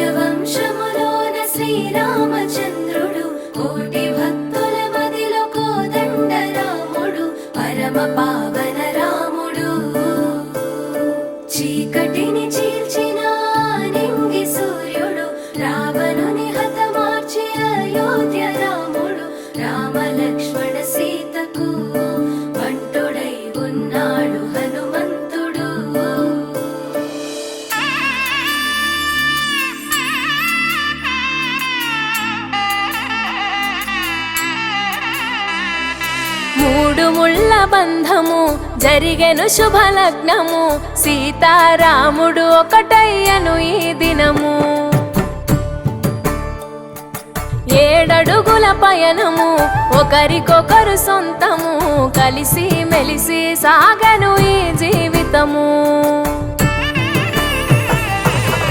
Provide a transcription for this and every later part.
సూర్యవంశములోన శ్రీరామచంద్రుడు కోటి భక్తుల మదిలో కోదండ రాముడు పరమ పావన రాముడు చీకటిని చీల్చిన నింగి సూర్యుడు రావణుని హతమార్చి అయోధ్య రాముడు రామ లక్ష్మణ సీతకు వంటుడై ఉన్నాడు హనుమంతుడు మూడు ముళ్ళ బంధము జరిగెను శుభలగ్నము సీతారాముడు ఒకటయ్యను ఈ దినము ఏడడుగుల పయనము ఒకరికొకరు సొంతము కలిసి మెలిసి సాగను ఈ జీవితము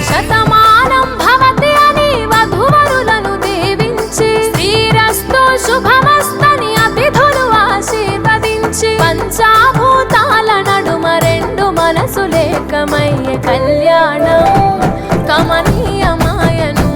శతమానం భవతి అని వధువరులను దీవించి శ్రీరస్తు శుభమస్తని అతిథులు ఆశీర్వదించి పంచాభూతాల నడుమ రెండు మనసులేకమయ్యే కళ్యాణం కమనీయమాయను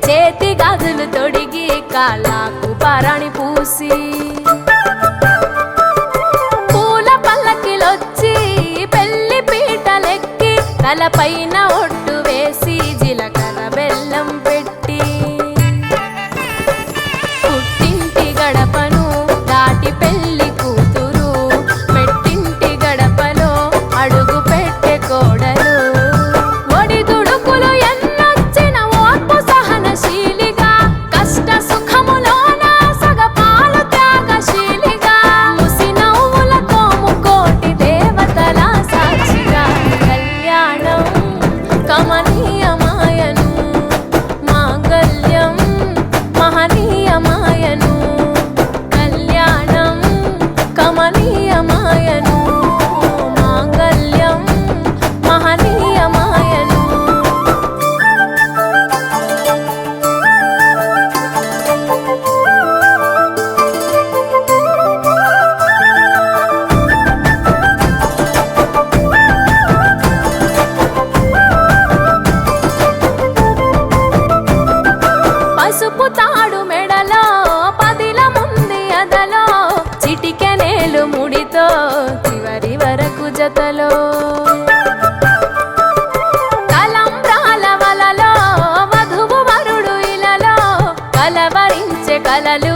చేతి గాజులు తొడిగి కాళ్ళకు పరాణి పూసి పూల పల్లకిలొచ్చి పెళ్లి పీటలెక్కి తలపైన ఒట్టు వేసి జీలకర్ర బెల్లం పెట్టి పుట్టింటి గడపను దాటి పెళ్లి కూతురు మెట్టింటి గడపలో అడుగు పెట్టే కోడలు కమనీయమాయను మాంగళ్యం మహనీయమాయను కళ్యాణం కమనీయమాయను మాంగళ్యం మహనీయమాయను పసుపు తాడు మెడలో పదిల ముంది అదలో చిటికెనేలు ముడితో చివరి వరకు జతలో తలంబ్రాల వలలో వధువు వరుడు ఇలలో కలవరించే కలలు